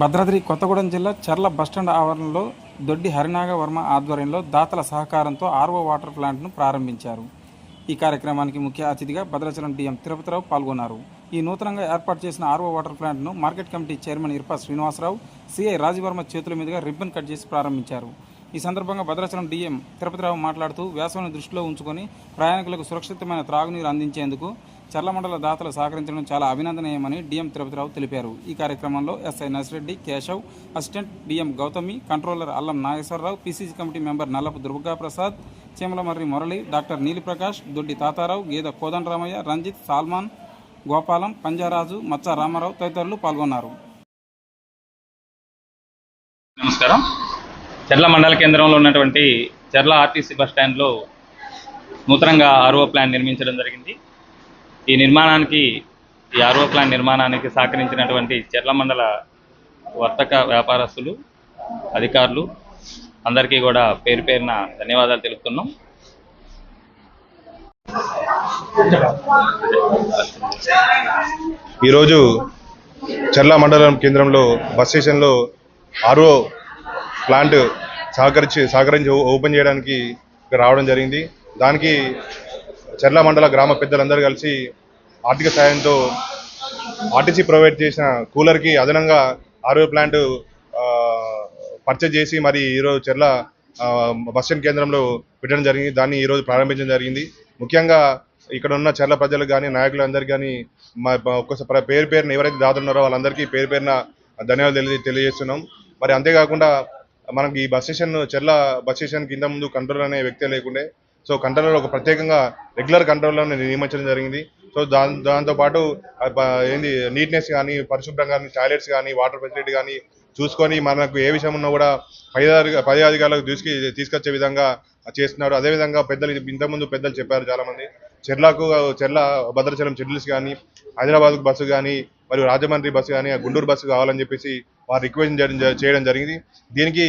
భద్రాద్రి కొత్తగూడెం జిల్లా చర్ల బస్టాండ్ ఆవరణలో దొడ్డి హరినాగ వర్మ ఆధ్వర్యంలో దాతల సహకారంతో ఆర్వో వాటర్ ప్లాంట్ను ప్రారంభించారు. ఈ కార్యక్రమానికి ముఖ్య అతిథిగా భద్రాచలం డిఎం తిరుపతిరావు పాల్గొన్నారు. ఈ నూతనంగా ఏర్పాటు చేసిన ఆర్వో వాటర్ ప్లాంట్ను market committee chairman Irpa Srinivasarao, CI Rajavarma చేతుల మీదుగా రిబ్బన్ కట్ చేసి ప్రారంభించారు. ఈ సందర్భంగా భద్రాచలం డిఎం తిరుపతిరావు మాట్లాడుతూ వేసవిని దృష్టిలో ఉంచుకొని ప్రయాణికులకు సురక్షితమైన త్రాగునీరు అందించేందుకు చర్ల మండల దాతలు సహకరించడం చాలా అభినందనీయమని డిఎం తిరుపతిరావు తెలిపారు. ఈ కార్యక్రమంలో SI Narsireddy, Keshav, assistant DM Gauthami, controller Allam Nageswararao, PCC committee member Nallapu Durgaprasad, Chimalamarri Murali, doctor Neeliprakash, Doddi Thatarao, గేద కోదండరామయ్య, రంజిత్, సాల్మాన్, గోపాలం, పంజారాజు, మచ్చ రామారావు తదితరులు పాల్గొన్నారు. నమస్కారం. చర్ల మండల కేంద్రంలో ఉన్నటువంటి చర్ల ఆర్టీసీ బస్టాండ్లో నూతనంగా ఆర్ఓ ప్లాంట్ నిర్మించడం జరిగింది. ఈ ఆర్ఓ ప్లాంట్ నిర్మాణానికి సహకరించినటువంటి చర్ల మండల వర్తక వ్యాపారస్తులు, అధికారులు అందరికీ కూడా పేరు పేరున ధన్యవాదాలు తెలుపుతున్నాం. ఈరోజు చర్ల మండలం కేంద్రంలో బస్ స్టేషన్లో ఆర్ఓ ప్లాంట్ సహకరించి ఓపెన్ చేయడానికి రావడం జరిగింది. దానికి చర్ల మండల గ్రామ పెద్దలందరూ కలిసి ఆర్థిక సాయంతో ఆర్టీసీ ప్రొవైడ్ చేసిన కూలర్కి అదనంగా ఆర్ఓ ప్లాంట్ పర్చేజ్ చేసి మరి ఈరోజు చర్ల బస్ స్టాండ్ కేంద్రంలో పెట్టడం జరిగింది. దాన్ని ఈరోజు ప్రారంభించడం జరిగింది. ముఖ్యంగా ఇక్కడ ఉన్న చర్ల ప్రజలకు కానీ, నాయకులందరికీ కానీ ఒక్కసారి పేరున ఎవరైతే దాదున్నారో వాళ్ళందరికీ పేరున ధన్యవాదాలు తెలియజేస్తున్నాం. మరి అంతేకాకుండా మనకి ఈ చర్ల బస్ స్టేషన్ కింద ముందు కంట్రోలర్ అనే వ్యక్తే లేకుండే. సో కంట్రోలర్ ఒక ప్రత్యేకంగా రెగ్యులర్ కంట్రోలర్ని నియమించడం జరిగింది. సో దాంతోపాటు నీట్నెస్ కానీ, పరిశుభ్రం కానీ, టాయిలెట్స్ కానీ, వాటర్ ఫెసిలిటీ కానీ చూసుకొని మనకు ఏ విషయం ఉన్నా కూడా పై అధికారులకు తీసుకొచ్చే విధంగా చేస్తున్నారు. అదేవిధంగా ఇంతకుముందు పెద్దలు చెప్పారు చాలామంది, చర్ల భద్రాచలం షెడ్యూల్స్ కానీ, హైదరాబాద్ బస్సు కానీ, మరియు రాజమండ్రి బస్సు కానీ, గుంటూరు బస్సు కావాలని చెప్పేసి వారు రిక్వెస్ట్ చేయడం జరిగింది. దీనికి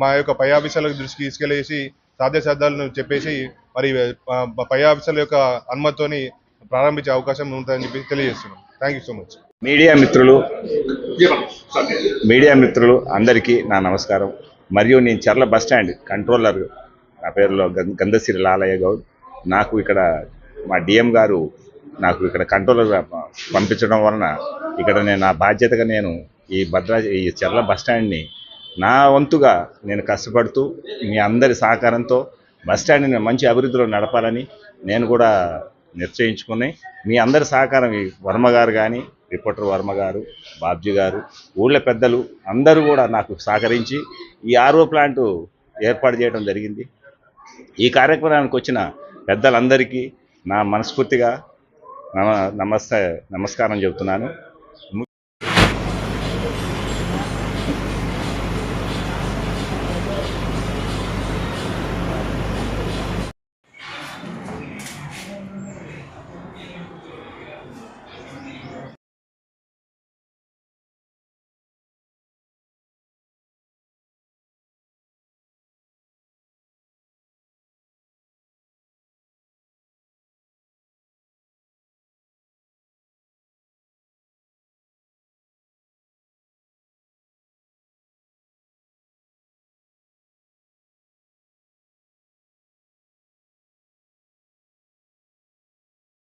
మా యొక్క పై ఆఫీసర్లకు దృష్టికి తీసుకెళ్లేసి సాధ్యాసాధ్యాలను చెప్పేసి మరి పై ఆఫీసర్ల యొక్క అనుమతితోని ప్రారంభించే అవకాశం ఉంటుందని చెప్పి తెలియజేస్తున్నాం. Thank you so much. Media మిత్రులు అందరికీ నా నమస్కారం. మరియు నేను చర్ల బస్ స్టాండ్ కంట్రోలర్, నా పేరులో గంధసిరి లాలయ్య గౌడ్. నాకు ఇక్కడ మా డిఎం గారు నాకు ఇక్కడ కంట్రోలర్ పంపించడం వలన ఇక్కడ నా బాధ్యతగా నేను ఈ చర్ల బస్ స్టాండ్ని నా వంతుగా నేను కష్టపడుతూ మీ అందరి సహకారంతో బస్ స్టాండ్ని మంచి అభివృద్ధిలో నడపాలని నేను కూడా నిశ్చయించుకుని మీ అందరి సహకారం, ఈ వర్మ గారు కానీ, రిపోర్టర్ వర్మ గారు, బాబ్జీ గారు, ఊళ్ళ పెద్దలు అందరూ కూడా నాకు సహకరించి ఈ ఆర్ఓ ప్లాంటు ఏర్పాటు చేయడం జరిగింది. ఈ కార్యక్రమానికి వచ్చిన పెద్దలందరికీ నా మనస్ఫూర్తిగా నమస్కారం చెబుతున్నాను.